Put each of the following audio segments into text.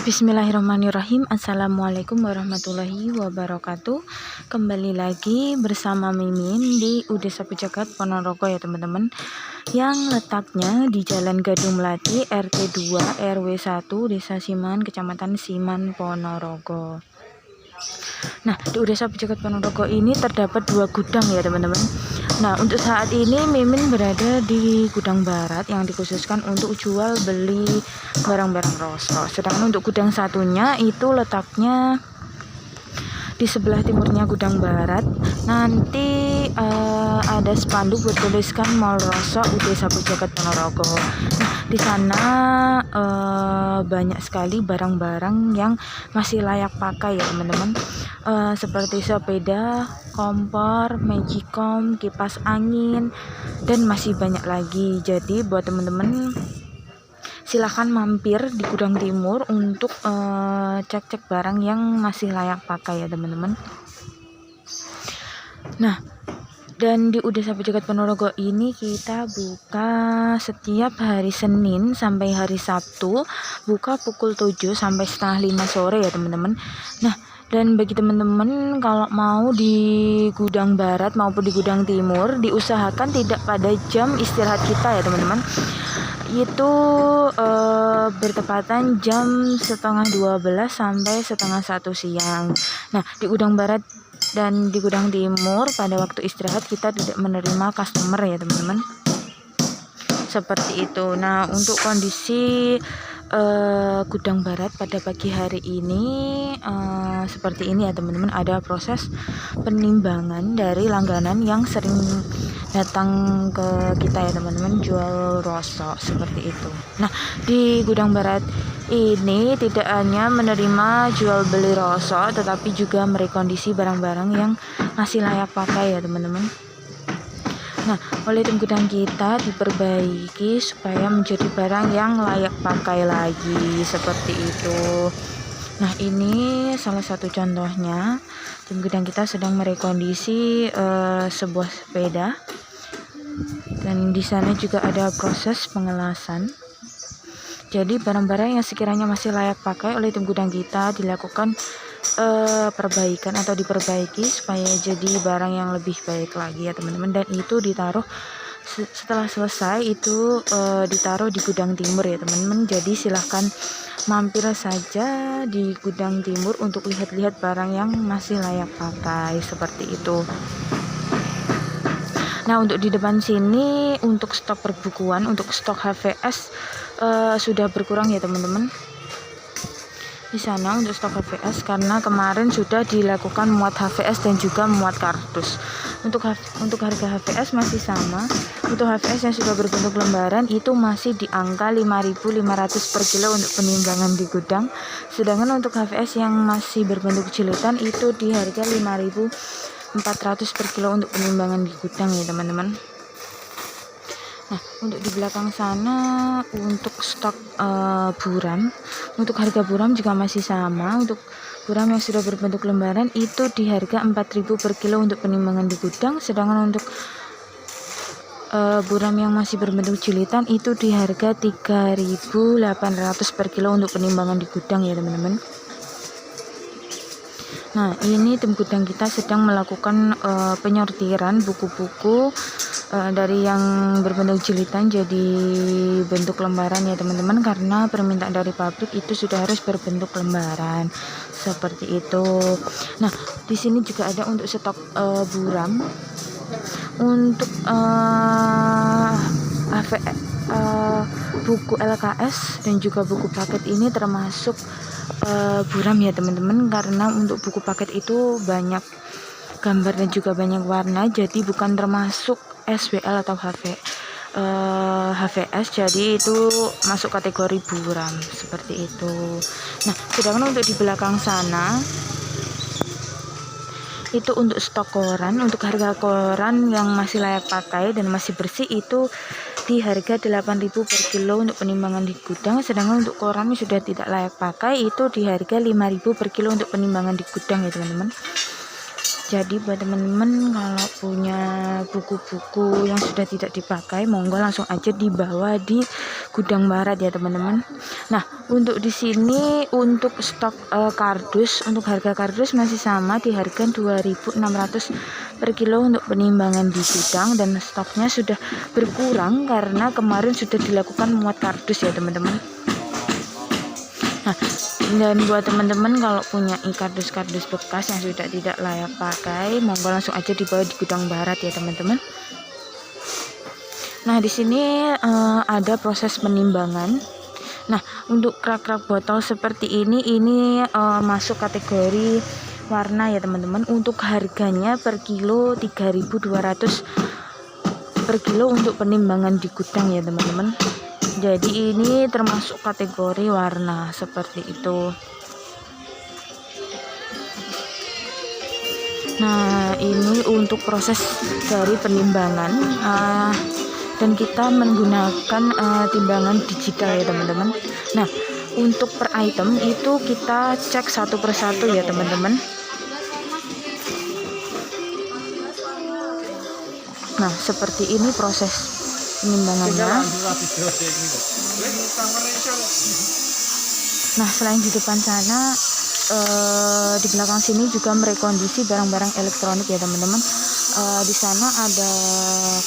Bismillahirrahmanirrahim. Assalamualaikum warahmatullahi wabarakatuh. Kembali lagi bersama Mimin di UD Sapu Jagat Ponorogo ya teman-teman, yang letaknya di Jalan Gadung Melati RT 2 RW 1 Desa Siman, Kecamatan Siman, Ponorogo. Nah, di UD Sapu Jagat Ponorogo ini terdapat 2 gudang ya teman-teman. Nah, untuk saat ini Mimin berada di gudang barat yang dikhususkan untuk jual beli barang-barang rosok. Sedangkan untuk gudang satunya itu letaknya di sebelah timurnya gudang barat. Nanti ada spanduk bertuliskan Mall Rosok UD Sapu Jagat Ponorogo. Nah, di sana banyak sekali barang-barang yang masih layak pakai ya teman-teman. Seperti sepeda, kompor, magicom, kipas angin, dan masih banyak lagi. Jadi buat teman-teman silahkan mampir di gudang timur untuk cek-cek barang yang masih layak pakai ya teman-teman. Nah, dan di UD Sapu Jagat Ponorogo ini kita buka setiap hari Senin sampai hari Sabtu, buka pukul 7 sampai setengah 5 sore ya teman-teman. Nah, dan bagi teman-teman kalau mau di gudang barat maupun di gudang timur, diusahakan tidak pada jam istirahat kita ya teman-teman. Itu bertepatan jam setengah 12 sampai setengah 1 siang. Nah, di gudang barat dan di gudang timur pada waktu istirahat kita tidak menerima customer ya teman-teman, seperti itu. Nah, untuk kondisi gudang barat pada pagi hari ini seperti ini ya teman-teman. Ada proses penimbangan dari langganan yang sering datang ke kita ya teman-teman, jual rosok seperti itu. Nah, di gudang barat ini tidak hanya menerima jual beli rosok, tetapi juga merekondisi barang-barang yang masih layak pakai ya teman-teman. Nah, oleh tim gudang kita diperbaiki supaya menjadi barang yang layak pakai lagi, seperti itu. Nah, ini salah satu contohnya. Tim gudang kita sedang merekondisi sebuah sepeda, dan di sana juga ada proses pengelasan. Jadi barang-barang yang sekiranya masih layak pakai oleh tim gudang kita dilakukan perbaikan atau diperbaiki supaya jadi barang yang lebih baik lagi ya teman-teman. Dan itu ditaruh setelah selesai itu ditaruh di gudang timur ya teman-teman. Jadi silahkan mampir saja di gudang timur untuk lihat-lihat barang yang masih layak pakai, seperti itu. Nah, untuk di depan sini untuk stok perbukuan, untuk stok HVS sudah berkurang ya teman-teman. Di sana untuk stok HVS karena kemarin sudah dilakukan muat HVS dan juga muat kardus. Untuk harga HVS masih sama. Untuk HVS yang sudah berbentuk lembaran itu masih di angka 5.500 per kilo untuk penimbangan di gudang. Sedangkan untuk HVS yang masih berbentuk jilitan itu di harga 5.400 per kilo untuk penimbangan di gudang ya teman-teman. Nah, untuk di belakang sana untuk stok buram, untuk harga buram juga masih sama. Untuk buram yang sudah berbentuk lembaran itu di harga 4.000 per kilo untuk penimbangan di gudang. Sedangkan untuk buram yang masih berbentuk jilitan itu di harga 3.800 per kilo untuk penimbangan di gudang ya teman-teman. Nah, ini tim gudang kita sedang melakukan penyortiran buku-buku dari yang berbentuk jilitan jadi bentuk lembaran ya teman-teman, karena permintaan dari pabrik itu sudah harus berbentuk lembaran, seperti itu. Nah, di sini juga ada untuk stok buram. Untuk buku LKS dan juga buku paket ini termasuk buram ya teman-teman, karena untuk buku paket itu banyak gambar dan juga banyak warna, jadi bukan termasuk SWL atau HVS, jadi itu masuk kategori buram, seperti itu. Nah, sedangkan untuk di belakang sana itu untuk stok koran. Untuk harga koran yang masih layak pakai dan masih bersih itu di harga 8.000 per kilo untuk penimbangan di gudang. Sedangkan untuk koran yang sudah tidak layak pakai itu di harga 5.000 per kilo untuk penimbangan di gudang ya teman-teman. Jadi buat teman-teman kalau punya buku-buku yang sudah tidak dipakai, monggo langsung aja dibawa di gudang barat ya teman-teman. Nah, untuk di sini untuk stok kardus, untuk harga kardus masih sama di harga 2.600 per kilo untuk penimbangan di gudang, dan stoknya sudah berkurang karena kemarin sudah dilakukan muat kardus ya teman-teman. Nah, dan buat teman-teman kalau punya kardus-kardus bekas yang sudah tidak layak pakai, monggo langsung aja dibawa di gudang barat ya teman-teman. Nah, di sini ada proses penimbangan. Nah, untuk rak-rak botol seperti ini masuk kategori warna ya teman-teman. Untuk harganya per kilo 3.200 per kilo untuk penimbangan di gudang ya teman-teman. Jadi ini termasuk kategori warna seperti itu. Nah, ini untuk proses dari penimbangan, dan kita menggunakan timbangan digital ya teman-teman. Nah, untuk per item itu kita cek satu persatu ya teman-teman. Nah, seperti ini proses penimbangannya. Nah, selain di depan sana, di belakang sini juga merekondisi barang-barang elektronik ya teman-teman. Di sana ada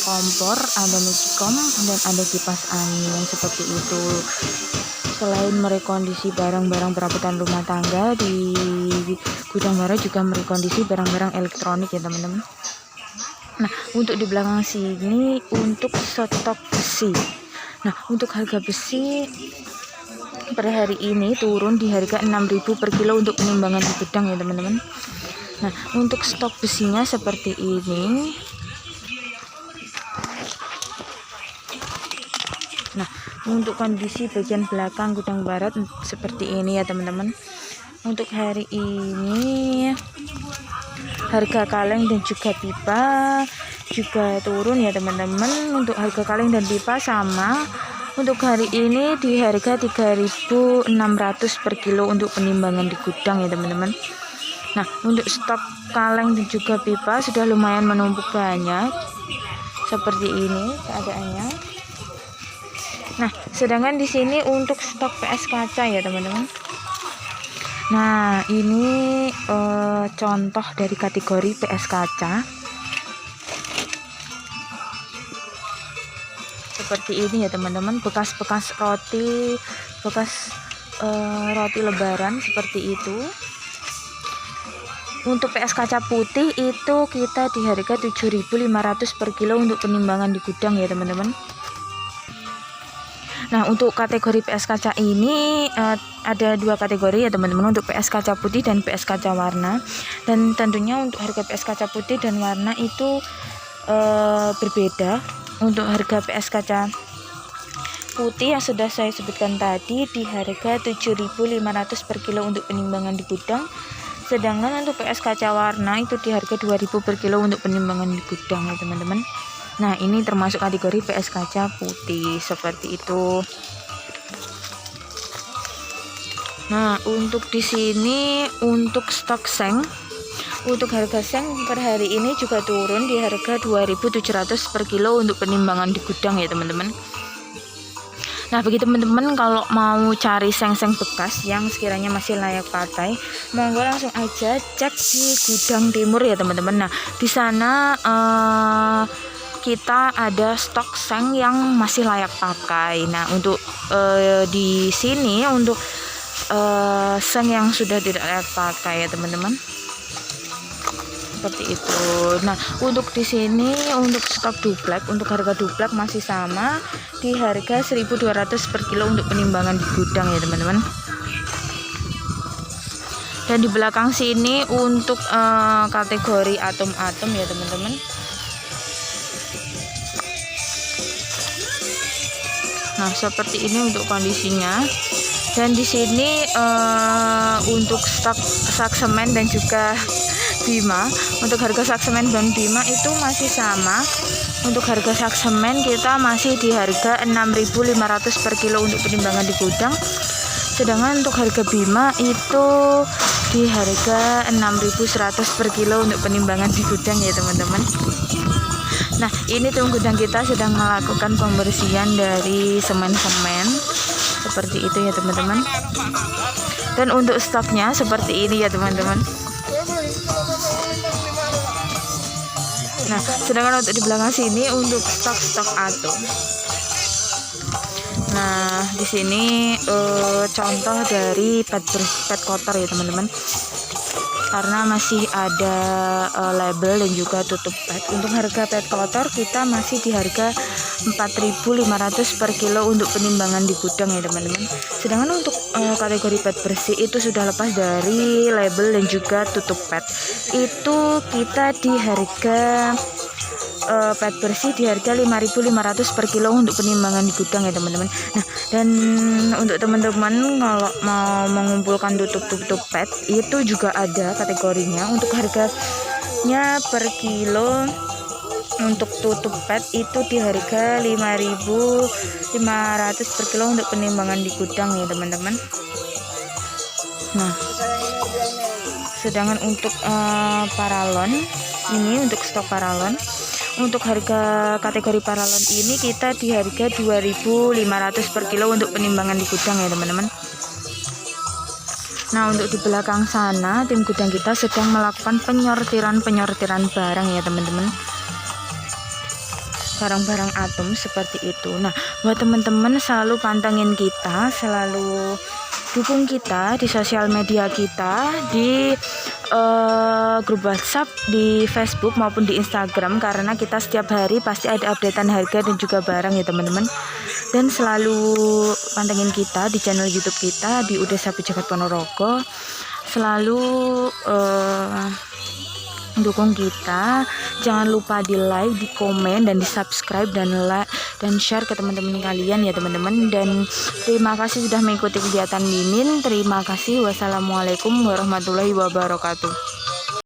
kompor, ada magicom, dan ada kipas angin seperti itu. Selain merekondisi barang-barang perabotan rumah tangga, di gudang barat juga merekondisi barang-barang elektronik ya teman-teman. Nah, untuk di belakang sini untuk stok besi. Nah, untuk harga besi per hari ini turun di harga 6.000 per kilo untuk penimbangan di gudang ya teman-teman. Nah, untuk stok besinya seperti ini. Nah, untuk kondisi bagian belakang gudang barat seperti ini ya teman-teman. Untuk hari ini harga kaleng dan juga pipa juga turun ya teman-teman. Untuk harga kaleng dan pipa sama. Untuk hari ini di harga 3.600 per kilo untuk penimbangan di gudang ya teman-teman. Nah, untuk stok kaleng dan juga pipa sudah lumayan menumpuk banyak. Seperti ini keadaannya. Nah, sedangkan di sini untuk stok PS kaca ya teman-teman. Nah, ini contoh dari kategori PS kaca. Seperti ini ya teman-teman, bekas-bekas roti, bekas roti lebaran seperti itu. Untuk PS kaca putih itu kita di harga 7.500 per kilo untuk penimbangan di gudang ya teman-teman. Nah, untuk kategori PS kaca ini ada dua kategori ya teman-teman, untuk PS kaca putih dan PS kaca warna. Dan tentunya untuk harga PS kaca putih dan warna itu berbeda. Untuk harga PS kaca putih yang sudah saya sebutkan tadi di harga 7.500 per kilo untuk penimbangan di gudang. Sedangkan untuk PS kaca warna itu di harga 2.000 per kilo untuk penimbangan di gudang ya teman-teman. Nah, ini termasuk kategori PS kaca putih seperti itu. Nah, untuk di sini untuk stok seng, untuk harga seng per hari ini juga turun di harga 2.700 per kilo untuk penimbangan di gudang ya teman-teman. Nah, bagi teman-teman kalau mau cari seng-seng bekas yang sekiranya masih layak pakai, monggo langsung aja cek di gudang timur ya teman-teman. Nah, di sana kita ada stok seng yang masih layak pakai. Nah, untuk di sini untuk seng yang sudah tidak layak pakai ya teman-teman. Seperti itu. Nah, untuk di sini untuk stok duplek, untuk harga duplek masih sama di harga 1.200 per kilo untuk penimbangan di gudang ya teman-teman. Dan di belakang sini untuk kategori atom-atom ya teman-teman. Nah, seperti ini untuk kondisinya. Dan di sini untuk stok sak semen dan juga Bima, untuk harga sak semen dan Bima itu masih sama. Untuk harga sak semen kita masih di harga 6.500 per kilo untuk penimbangan di gudang. Sedangkan untuk harga Bima itu di harga 6.100 per kilo untuk penimbangan di gudang ya teman-teman. Nah, ini tim gudang kita sedang melakukan pembersihan dari semen-semen seperti itu ya teman-teman. Dan untuk stoknya seperti ini ya teman-teman. Nah, sedangkan untuk di belakang sini untuk stok-stok atom. Nah, di sini contoh dari pet kotor ya teman-teman. Karena masih ada label dan juga tutup pet. Untuk harga pet kotor kita masih di harga 4.500 per kilo untuk penimbangan di gudang ya teman-teman. Sedangkan untuk kategori pet bersih itu sudah lepas dari label dan juga tutup pet. Itu kita di harga pet bersih di harga 5.500 per kilo untuk penimbangan di gudang ya teman-teman. Nah, dan untuk teman-teman kalau mau mengumpulkan tutup pet itu juga ada kategorinya. Untuk harganya per kilo untuk tutup pet itu di harga 5.500 per kilo untuk penimbangan di gudang ya teman-teman. Nah, sedangkan untuk paralon ini untuk stok paralon, untuk harga kategori paralon ini kita di harga 2.500 per kilo untuk penimbangan di gudang ya teman-teman. Nah, untuk di belakang sana tim gudang kita sedang melakukan penyortiran barang ya teman-teman. Barang-barang atom seperti itu. Nah, buat teman-teman selalu pantengin kita, selalu dukung kita di sosial media kita, di grup WhatsApp, di Facebook maupun di Instagram, karena kita setiap hari pasti ada updatean harga dan juga barang ya teman-teman. Dan selalu pantengin kita di channel YouTube kita di Udes Sapi Jagat Ponorogo. Selalu dukung kita, jangan lupa di like, di komen, dan di subscribe dan like dan share ke teman-teman kalian ya teman-teman. Dan terima kasih sudah mengikuti kegiatan Mimin. Terima kasih. Wassalamualaikum warahmatullahi wabarakatuh.